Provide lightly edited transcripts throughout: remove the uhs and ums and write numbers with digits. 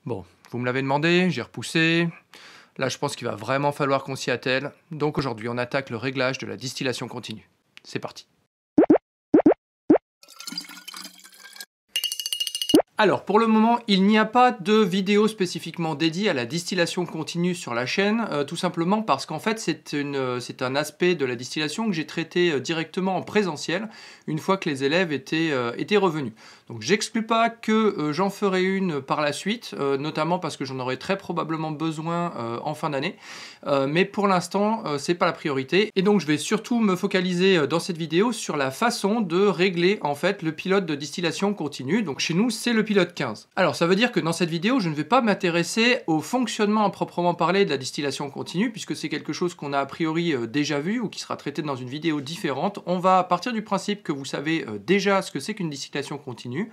Bon, vous me l'avez demandé, j'ai repoussé. Là, je pense qu'il va vraiment falloir qu'on s'y attelle. Donc aujourd'hui, on attaque le réglage de la distillation continue. C'est parti. Alors, pour le moment, il n'y a pas de vidéo spécifiquement dédiée à la distillation continue sur la chaîne, tout simplement parce qu'en fait, c'est un aspect de la distillation que j'ai traité directement en présentiel, une fois que les élèves étaient revenus. Donc, j'exclus pas que j'en ferai une par la suite, notamment parce que j'en aurai très probablement besoin en fin d'année, mais pour l'instant, c'est pas la priorité. Et donc, je vais surtout me focaliser dans cette vidéo sur la façon de régler en fait le pilote de distillation continue. Donc, chez nous, c'est le pilote 15. Alors ça veut dire que dans cette vidéo, je ne vais pas m'intéresser au fonctionnement à proprement parler de la distillation continue, puisque c'est quelque chose qu'on a a priori déjà vu ou qui sera traité dans une vidéo différente. On va partir du principe que vous savez déjà ce que c'est qu'une distillation continue,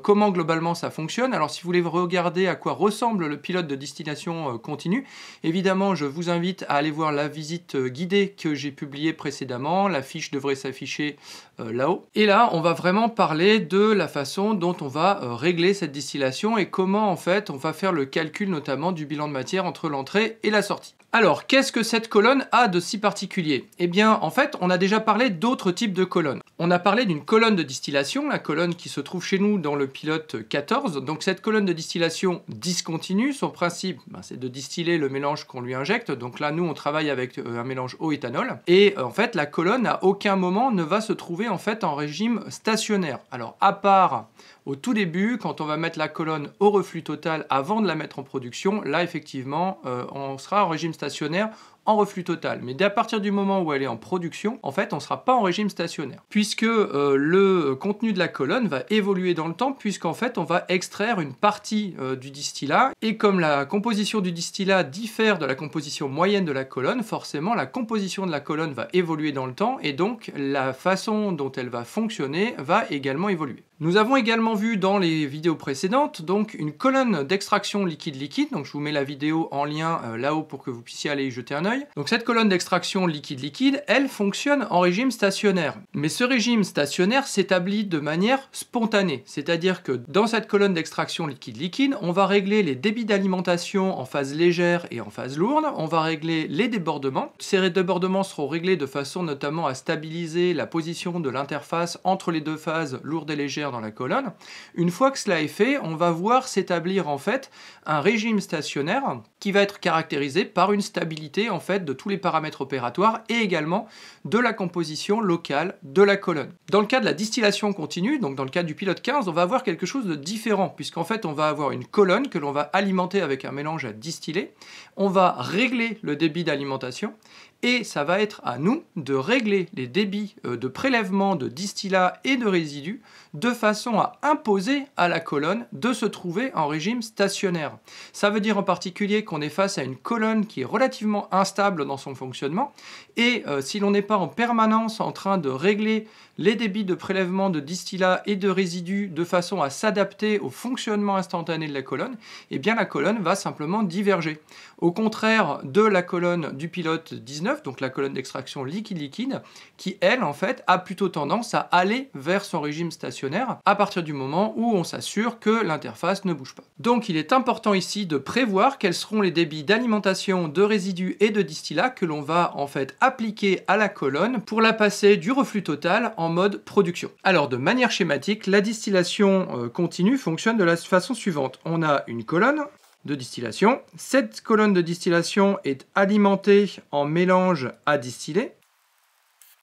comment globalement ça fonctionne. Alors si vous voulez regarder à quoi ressemble le pilote de distillation continue, évidemment je vous invite à aller voir la visite guidée que j'ai publiée précédemment. La fiche devrait s'afficher là-haut. Et là, on va vraiment parler de la façon dont on va régler cette distillation et comment en fait on va faire le calcul notamment du bilan de matière entre l'entrée et la sortie. Alors, qu'est-ce que cette colonne a de si particulier? Eh bien, en fait, on a déjà parlé d'autres types de colonnes. On a parlé d'une colonne de distillation, la colonne qui se trouve chez nous dans le pilote 14. Donc cette colonne de distillation discontinue, son principe, c'est de distiller le mélange qu'on lui injecte. Donc là, nous, on travaille avec un mélange eau-éthanol. Et en fait, la colonne, à aucun moment, ne va se trouver en fait en régime stationnaire. Alors, à part au tout début, quand on va mettre la colonne au reflux total avant de la mettre en production, là, effectivement, on sera en régime stationnaire en reflux total. Mais dès à partir du moment où elle est en production, en fait, on ne sera pas en régime stationnaire. Puisque le contenu de la colonne va évoluer dans le temps, puisqu'en fait, on va extraire une partie du distillat. Et comme la composition du distillat diffère de la composition moyenne de la colonne, forcément, la composition de la colonne va évoluer dans le temps, et donc la façon dont elle va fonctionner va également évoluer. Nous avons également vu dans les vidéos précédentes donc une colonne d'extraction liquide-liquide, donc je vous mets la vidéo en lien là-haut pour que vous puissiez aller y jeter un œil. Donc cette colonne d'extraction liquide-liquide, elle fonctionne en régime stationnaire. Mais ce régime stationnaire s'établit de manière spontanée, c'est-à-dire que dans cette colonne d'extraction liquide-liquide, on va régler les débits d'alimentation en phase légère et en phase lourde, on va régler les débordements. Ces débordements seront réglés de façon notamment à stabiliser la position de l'interface entre les deux phases lourde et légère dans la colonne. Une fois que cela est fait, on va voir s'établir en fait un régime stationnaire qui va être caractérisé par une stabilité en fait de tous les paramètres opératoires et également de la composition locale de la colonne. Dans le cas de la distillation continue, donc dans le cas du pilote 15, on va avoir quelque chose de différent puisqu'en fait on va avoir une colonne que l'on va alimenter avec un mélange à distiller, on va régler le débit d'alimentation et ça va être à nous de régler les débits de prélèvement de distillat et de résidus de façon à imposer à la colonne de se trouver en régime stationnaire. Ça veut dire en particulier qu'on est face à une colonne qui est relativement instable dans son fonctionnement et si l'on n'est pas en permanence en train de régler les débits de prélèvement de distillat et de résidus de façon à s'adapter au fonctionnement instantané de la colonne, eh bien la colonne va simplement diverger. Au contraire de la colonne du pilote 19, donc la colonne d'extraction liquide-liquide, qui elle en fait a plutôt tendance à aller vers son régime stationnaire à partir du moment où on s'assure que l'interface ne bouge pas. Donc il est important ici de prévoir quels seront les débits d'alimentation, de résidus et de distillat que l'on va en fait appliquer à la colonne pour la passer du reflux total en mode production. Alors de manière schématique, la distillation continue fonctionne de la façon suivante. On a une colonne de distillation. Cette colonne de distillation est alimentée en mélange à distiller.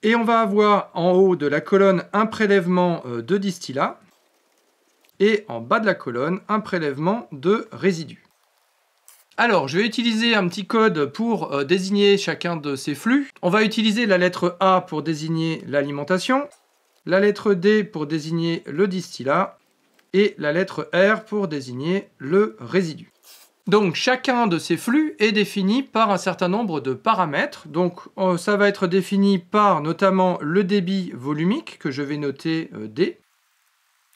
Et on va avoir en haut de la colonne un prélèvement de distillat et en bas de la colonne un prélèvement de résidus. Alors, je vais utiliser un petit code pour désigner chacun de ces flux. On va utiliser la lettre A pour désigner l'alimentation, la lettre D pour désigner le distillat et la lettre R pour désigner le résidu. Donc chacun de ces flux est défini par un certain nombre de paramètres. Donc ça va être défini par notamment le débit volumique que je vais noter D.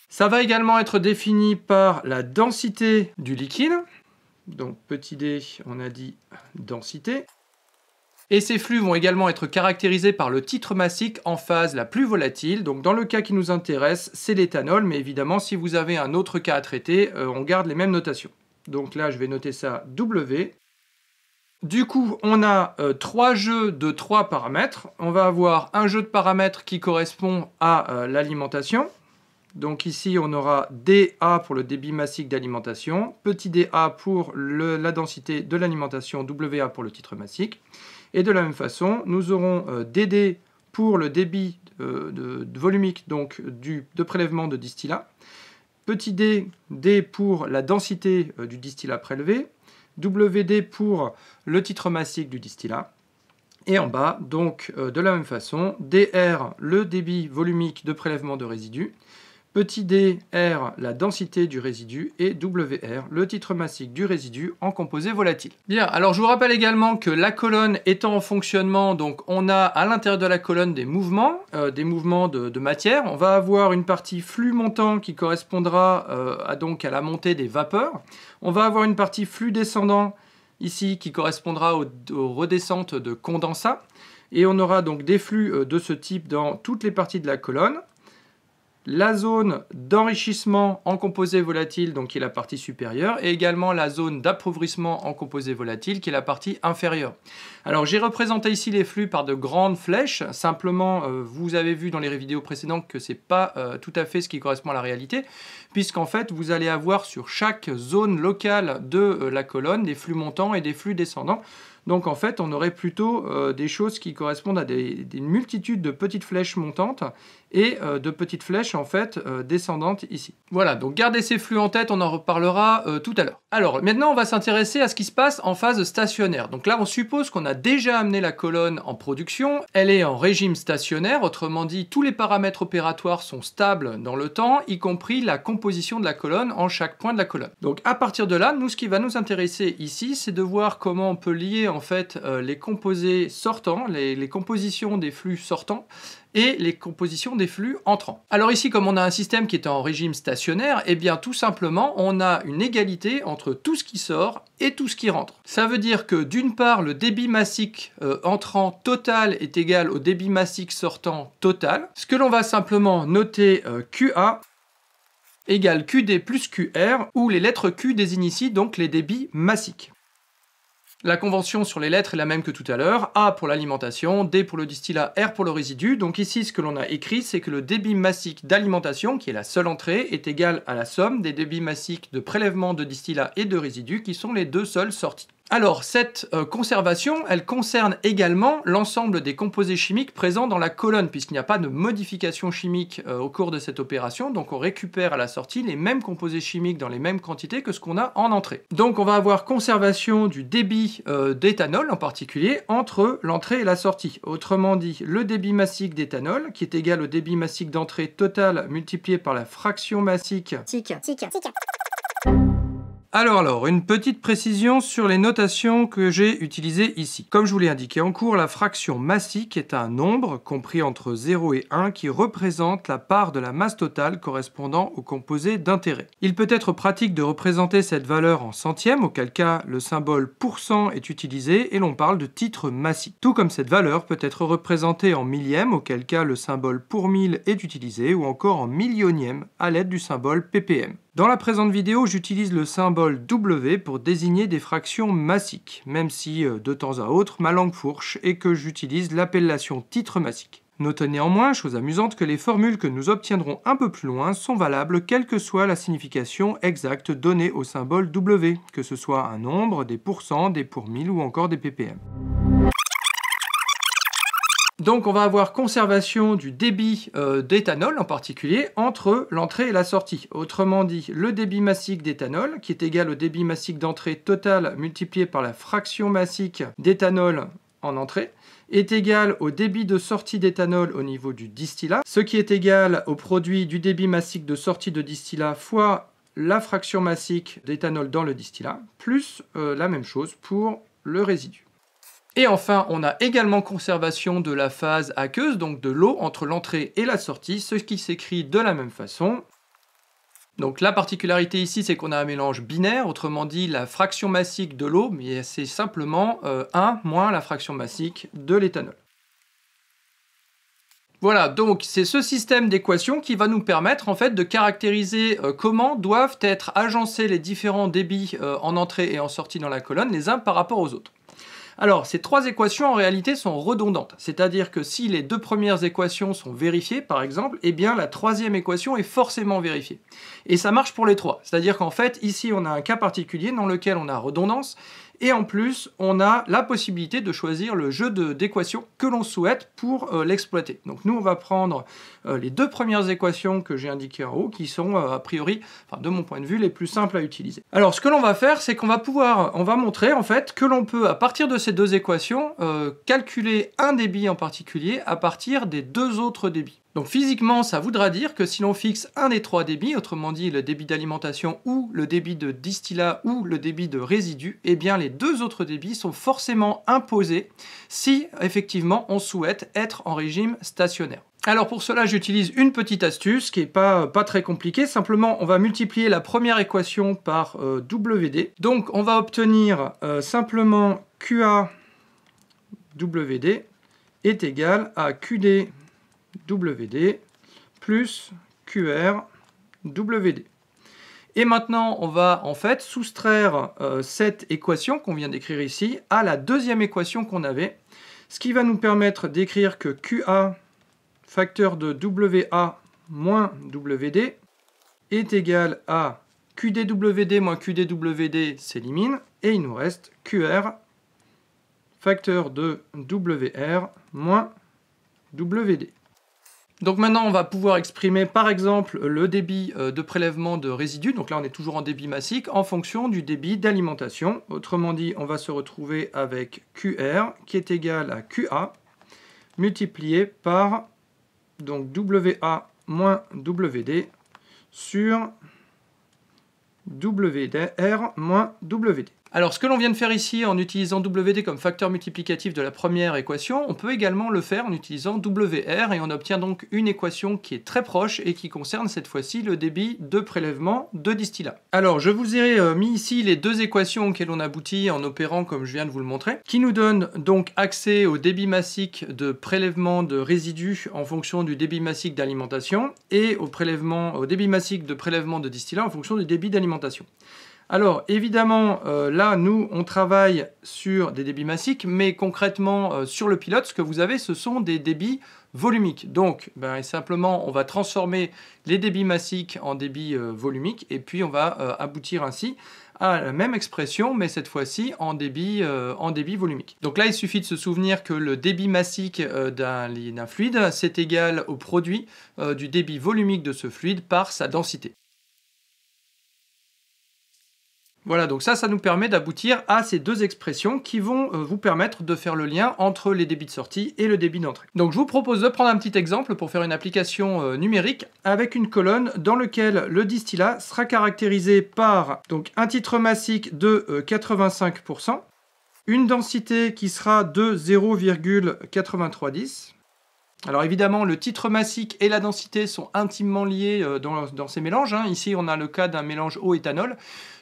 Ça va également être défini par la densité du liquide. Donc petit d, on a dit densité. Et ces flux vont également être caractérisés par le titre massique en phase la plus volatile. Donc dans le cas qui nous intéresse, c'est l'éthanol, mais évidemment si vous avez un autre cas à traiter, on garde les mêmes notations. Donc là, je vais noter ça W. Du coup, on a 3 jeux de 3 paramètres. On va avoir un jeu de paramètres qui correspond à l'alimentation. Donc ici, on aura dA pour le débit massique d'alimentation, petit dA pour la densité de l'alimentation, WA pour le titre massique. Et de la même façon, nous aurons DD pour le débit volumique donc, de prélèvement de distillat, petit D pour la densité du distillat prélevé, WD pour le titre massique du distillat. Et en bas, donc de la même façon, DR, le débit volumique de prélèvement de résidus, petit d, R, la densité du résidu, et WR, le titre massique du résidu en composé volatile. Bien, alors je vous rappelle également que la colonne étant en fonctionnement, donc on a à l'intérieur de la colonne des mouvements de matière. On va avoir une partie flux montant qui correspondra à la montée des vapeurs. On va avoir une partie flux descendant ici qui correspondra aux redescentes de condensat. Et on aura donc des flux de ce type dans toutes les parties de la colonne. La zone d'enrichissement en composé volatile, donc qui est la partie supérieure, et également la zone d'appauvrissement en composé volatile, qui est la partie inférieure. Alors j'ai représenté ici les flux par de grandes flèches, simplement vous avez vu dans les vidéos précédentes que ce n'est pas tout à fait ce qui correspond à la réalité, puisqu'en fait vous allez avoir sur chaque zone locale de la colonne des flux montants et des flux descendants. Donc en fait, on aurait plutôt des choses qui correspondent à des multitudes de petites flèches montantes et de petites flèches en fait descendantes ici. Voilà, donc gardez ces flux en tête, on en reparlera tout à l'heure. Alors maintenant, on va s'intéresser à ce qui se passe en phase stationnaire. Donc là, on suppose qu'on a déjà amené la colonne en production. Elle est en régime stationnaire, autrement dit, tous les paramètres opératoires sont stables dans le temps, y compris la composition de la colonne en chaque point de la colonne. Donc à partir de là, nous, ce qui va nous intéresser ici, c'est de voir comment on peut lier en fait les composés sortants, les compositions des flux sortants et les compositions des flux entrants. Alors ici, comme on a un système qui est en régime stationnaire, eh bien tout simplement, on a une égalité entre tout ce qui sort et tout ce qui rentre. Ça veut dire que d'une part, le débit massique entrant total est égal au débit massique sortant total, ce que l'on va simplement noter QA égale QD plus QR, où les lettres Q désignent ici donc les débits massiques. La convention sur les lettres est la même que tout à l'heure, A pour l'alimentation, D pour le distillat, R pour le résidu. Donc ici, ce que l'on a écrit, c'est que le débit massique d'alimentation, qui est la seule entrée, est égal à la somme des débits massiques de prélèvement de distillat et de résidu, qui sont les deux seules sorties. Alors, cette conservation, elle concerne également l'ensemble des composés chimiques présents dans la colonne, puisqu'il n'y a pas de modification chimique au cours de cette opération, donc on récupère à la sortie les mêmes composés chimiques dans les mêmes quantités que ce qu'on a en entrée. Donc on va avoir conservation du débit d'éthanol en particulier entre l'entrée et la sortie. Autrement dit, le débit massique d'éthanol, qui est égal au débit massique d'entrée total multiplié par la fraction massique. Alors, une petite précision sur les notations que j'ai utilisées ici. Comme je vous l'ai indiqué en cours, la fraction massique est un nombre compris entre 0 et 1 qui représente la part de la masse totale correspondant au composé d'intérêt. Il peut être pratique de représenter cette valeur en centièmes, auquel cas le symbole % est utilisé et l'on parle de titre massique. Tout comme cette valeur peut être représentée en millièmes, auquel cas le symbole pour 1000 est utilisé, ou encore en millionième à l'aide du symbole ppm. Dans la présente vidéo, j'utilise le symbole W pour désigner des fractions massiques, même si, de temps à autre, ma langue fourche et que j'utilise l'appellation titre massique. Notez néanmoins, chose amusante, que les formules que nous obtiendrons un peu plus loin sont valables quelle que soit la signification exacte donnée au symbole W, que ce soit un nombre, des pourcents, des pour 1000 ou encore des ppm. Donc on va avoir conservation du débit d'éthanol en particulier entre l'entrée et la sortie. Autrement dit, le débit massique d'éthanol, qui est égal au débit massique d'entrée total multiplié par la fraction massique d'éthanol en entrée, est égal au débit de sortie d'éthanol au niveau du distillat, ce qui est égal au produit du débit massique de sortie de distillat fois la fraction massique d'éthanol dans le distillat, plus la même chose pour le résidu. Et enfin, on a également conservation de la phase aqueuse, donc de l'eau entre l'entrée et la sortie, ce qui s'écrit de la même façon. Donc la particularité ici, c'est qu'on a un mélange binaire, autrement dit la fraction massique de l'eau, mais c'est simplement 1 moins la fraction massique de l'éthanol. Voilà, donc c'est ce système d'équations qui va nous permettre en fait de caractériser comment doivent être agencés les différents débits en entrée et en sortie dans la colonne les uns par rapport aux autres. Alors, ces trois équations en réalité sont redondantes, c'est-à-dire que si les deux premières équations sont vérifiées, par exemple, eh bien la troisième équation est forcément vérifiée. Et ça marche pour les trois, c'est-à-dire qu'en fait, ici on a un cas particulier dans lequel on a redondance, et en plus, on a la possibilité de choisir le jeu d'équations que l'on souhaite pour l'exploiter. Donc nous, on va prendre les deux premières équations que j'ai indiquées en haut, qui sont a priori, enfin, de mon point de vue, les plus simples à utiliser. Alors ce que l'on va faire, c'est qu'on va montrer en fait que l'on peut, à partir de ces deux équations, calculer un débit en particulier à partir des deux autres débits. Donc physiquement, ça voudra dire que si l'on fixe un des trois débits, autrement dit le débit d'alimentation ou le débit de distillat ou le débit de résidu, eh bien les deux autres débits sont forcément imposés si effectivement on souhaite être en régime stationnaire. Alors pour cela, j'utilise une petite astuce qui n'est pas très compliquée. Simplement, on va multiplier la première équation par WD. Donc on va obtenir simplement QA WD est égal à QD WD plus QR WD. Et maintenant, on va en fait soustraire cette équation qu'on vient d'écrire ici à la deuxième équation qu'on avait, ce qui va nous permettre d'écrire que QA facteur de WA moins WD est égal à QDWD moins QDWD s'élimine, et il nous reste QR facteur de WR moins WD. Donc maintenant, on va pouvoir exprimer par exemple le débit de prélèvement de résidus, donc là on est toujours en débit massique, en fonction du débit d'alimentation. Autrement dit, on va se retrouver avec QR qui est égal à QA multiplié par donc WA moins WD sur WR moins WD. Alors ce que l'on vient de faire ici en utilisant WD comme facteur multiplicatif de la première équation, on peut également le faire en utilisant WR et on obtient donc une équation qui est très proche et qui concerne cette fois-ci le débit de prélèvement de distillat. Alors je vous ai mis ici les deux équations auxquelles on aboutit en opérant comme je viens de vous le montrer, qui nous donnent donc accès au débit massique de prélèvement de résidus en fonction du débit massique d'alimentation et au débit massique de prélèvement de distillat en fonction du débit d'alimentation. Alors évidemment, là nous on travaille sur des débits massiques, mais concrètement sur le pilote, ce que vous avez, ce sont des débits volumiques. Donc simplement on va transformer les débits massiques en débits volumiques, et puis on va aboutir ainsi à la même expression, mais cette fois-ci en débit volumique. Donc là il suffit de se souvenir que le débit massique d'un fluide, c'est égal au produit du débit volumique de ce fluide par sa densité. Voilà, donc ça nous permet d'aboutir à ces deux expressions qui vont vous permettre de faire le lien entre les débits de sortie et le débit d'entrée. Donc je vous propose de prendre un petit exemple pour faire une application numérique avec une colonne dans laquelle le distillat sera caractérisé par donc, un titre massique de 85%, une densité qui sera de 0,9310. Alors évidemment, le titre massique et la densité sont intimement liés dans ces mélanges. Ici, on a le cas d'un mélange eau-éthanol.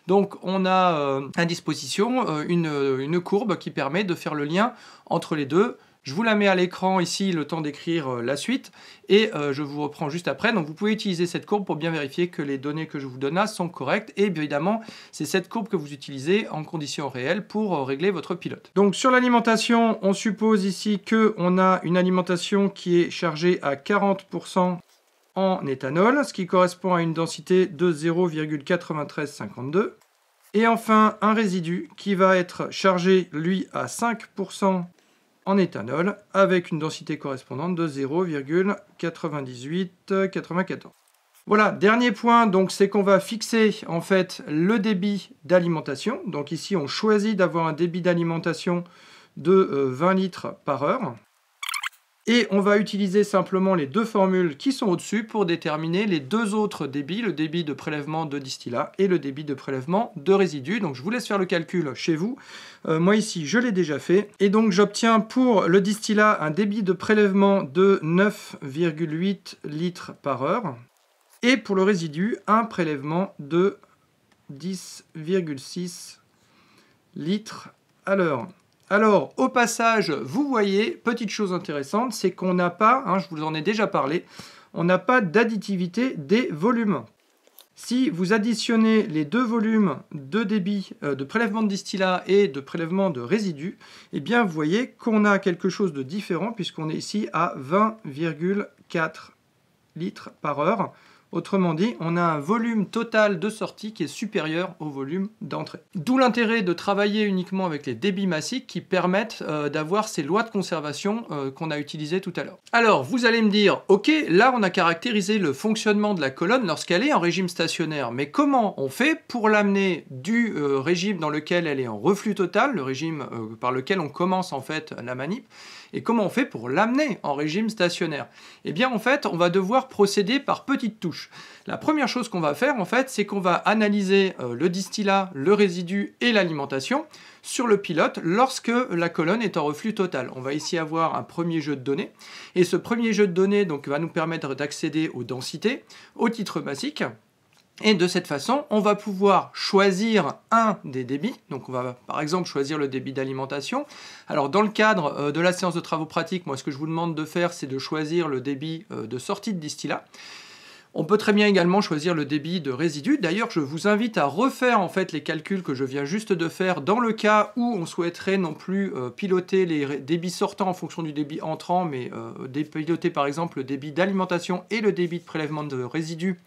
Donc on a à disposition une courbe qui permet de faire le lien entre les deux. Je vous la mets à l'écran ici, le temps d'écrire la suite, et je vous reprends juste après. Donc vous pouvez utiliser cette courbe pour bien vérifier que les données que je vous donne là sont correctes, et bien évidemment, c'est cette courbe que vous utilisez en conditions réelles pour régler votre pilote. Donc sur l'alimentation, on suppose ici qu'on a une alimentation qui est chargée à 40% en éthanol, ce qui correspond à une densité de 0,9352. Et enfin, un résidu qui va être chargé, lui, à 5% en éthanol, avec une densité correspondante de 0,9894. Voilà, dernier point, donc c'est qu'on va fixer en fait le débit d'alimentation. Donc ici, on choisit d'avoir un débit d'alimentation de 20 litres par heure. Et on va utiliser simplement les deux formules qui sont au-dessus pour déterminer les deux autres débits, le débit de prélèvement de distillat et le débit de prélèvement de résidus. Donc je vous laisse faire le calcul chez vous. Moi ici, je l'ai déjà fait. Et donc j'obtiens pour le distillat un débit de prélèvement de 9,8 litres par heure. Et pour le résidu, un prélèvement de 10,6 litres à l'heure. Alors, au passage, vous voyez, petite chose intéressante, c'est qu'on n'a pas, je vous en ai déjà parlé, on n'a pas d'additivité des volumes. Si vous additionnez les deux volumes de débit de prélèvement de distillat et de prélèvement de résidus, eh bien vous voyez qu'on a quelque chose de différent puisqu'on est ici à 20,4 litres par heure. Autrement dit, on a un volume total de sortie qui est supérieur au volume d'entrée. D'où l'intérêt de travailler uniquement avec les débits massiques qui permettent d'avoir ces lois de conservation qu'on a utilisées tout à l'heure. Alors, vous allez me dire, ok, là on a caractérisé le fonctionnement de la colonne lorsqu'elle est en régime stationnaire, mais comment on fait pour l'amener du régime dans lequel elle est en reflux total, le régime par lequel on commence en fait la manip, et comment on fait pour l'amener en régime stationnaire? Eh bien en fait, on va devoir procéder par petites touches. La première chose qu'on va faire en fait, c'est qu'on va analyser le distillat, le résidu et l'alimentation sur le pilote lorsque la colonne est en reflux total. On va ici avoir un premier jeu de données, et ce premier jeu de données donc, va nous permettre d'accéder aux densités, aux titres massiques. Et de cette façon, on va pouvoir choisir un des débits. Donc on va par exemple choisir le débit d'alimentation. Alors dans le cadre de la séance de travaux pratiques, moi ce que je vous demande de faire, c'est de choisir le débit de sortie de distillat. On peut très bien également choisir le débit de résidu. D'ailleurs, je vous invite à refaire en fait les calculs que je viens juste de faire dans le cas où on souhaiterait non plus piloter les débits sortants en fonction du débit entrant, mais piloter par exemple le débit d'alimentation et le débit de prélèvement de résidus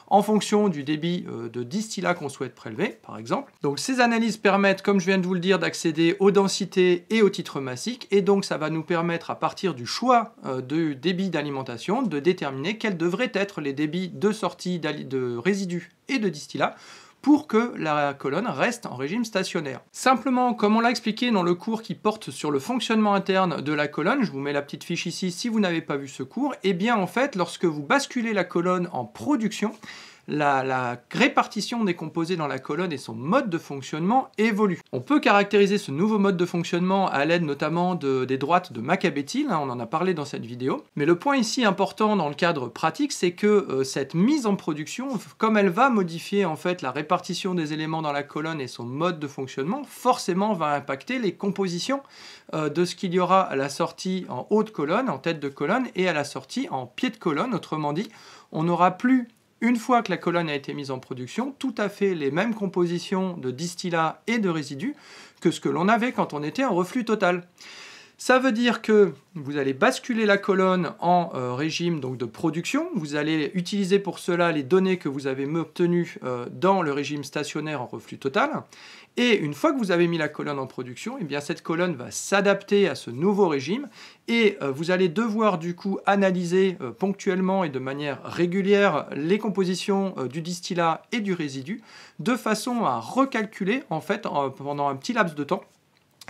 en fonction du débit de distillat qu'on souhaite prélever, par exemple. Donc ces analyses permettent, comme je viens de vous le dire, d'accéder aux densités et aux titres massiques, et donc ça va nous permettre, à partir du choix de débit d'alimentation, de déterminer quels devraient être les débits de sortie de résidus et de distillat, pour que la colonne reste en régime stationnaire. Simplement, comme on l'a expliqué dans le cours qui porte sur le fonctionnement interne de la colonne, je vous mets la petite fiche ici si vous n'avez pas vu ce cours, et bien en fait, lorsque vous basculez la colonne en production, la répartition des composés dans la colonne et son mode de fonctionnement évolue. On peut caractériser ce nouveau mode de fonctionnement à l'aide notamment des droites de Macabétyle, on en a parlé dans cette vidéo. Mais le point ici important dans le cadre pratique, c'est que cette mise en production, comme elle va modifier en fait la répartition des éléments dans la colonne et son mode de fonctionnement, forcément va impacter les compositions de ce qu'il y aura à la sortie en haut de colonne, en tête de colonne, et à la sortie en pied de colonne. Autrement dit, on n'aura plus, une fois que la colonne a été mise en production, tout à fait les mêmes compositions de distillat et de résidus que ce que l'on avait quand on était en reflux total. Ça veut dire que vous allez basculer la colonne en régime donc, de production. Vous allez utiliser pour cela les données que vous avez obtenues dans le régime stationnaire en reflux total. Et une fois que vous avez mis la colonne en production, eh bien, cette colonne va s'adapter à ce nouveau régime et vous allez devoir du coup analyser ponctuellement et de manière régulière les compositions du distillat et du résidu de façon à recalculer en fait pendant un petit laps de temps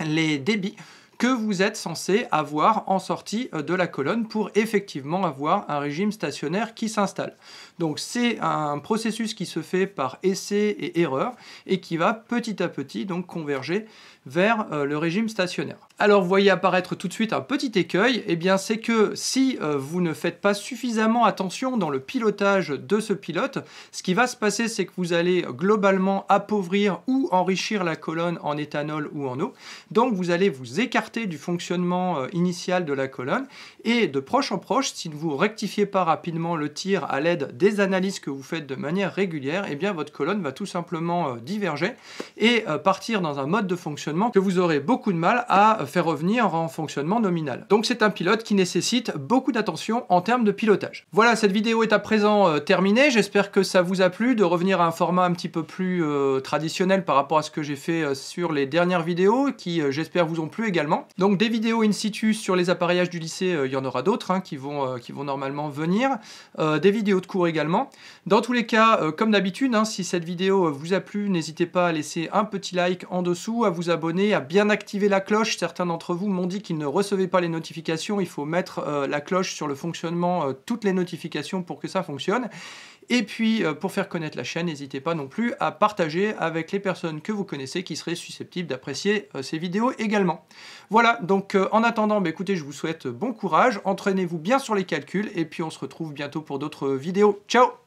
les débits que vous êtes censé avoir en sortie de la colonne pour effectivement avoir un régime stationnaire qui s'installe. Donc c'est un processus qui se fait par essai et erreur et qui va petit à petit donc converger vers le régime stationnaire. Alors vous voyez apparaître tout de suite un petit écueil, eh bien c'est que si vous ne faites pas suffisamment attention dans le pilotage de ce pilote, ce qui va se passer c'est que vous allez globalement appauvrir ou enrichir la colonne en éthanol ou en eau, donc vous allez vous écarter du fonctionnement initial de la colonne et de proche en proche, si vous ne rectifiez pas rapidement le tir à l'aide des analyses que vous faites de manière régulière, eh bien votre colonne va tout simplement diverger et partir dans un mode de fonctionnement que vous aurez beaucoup de mal à faire revenir en fonctionnement nominal. Donc c'est un pilote qui nécessite beaucoup d'attention en termes de pilotage. Voilà, cette vidéo est à présent terminée. J'espère que ça vous a plu de revenir à un format un petit peu plus traditionnel par rapport à ce que j'ai fait sur les dernières vidéos qui j'espère vous ont plu également. Donc des vidéos in situ sur les appareillages du lycée, il y en aura d'autres qui vont normalement venir. Des vidéos de cours également. Dans tous les cas, comme d'habitude, si cette vidéo vous a plu, n'hésitez pas à laisser un petit like en dessous, à vous abonner, à bien activer la cloche. Certains d'entre vous m'ont dit qu'ils ne recevaient pas les notifications. Il faut mettre la cloche sur le fonctionnement, toutes les notifications pour que ça fonctionne. Et puis, pour faire connaître la chaîne, n'hésitez pas non plus à partager avec les personnes que vous connaissez qui seraient susceptibles d'apprécier ces vidéos également. Voilà, donc en attendant, écoutez, je vous souhaite bon courage, entraînez-vous bien sur les calculs, et puis on se retrouve bientôt pour d'autres vidéos. Ciao!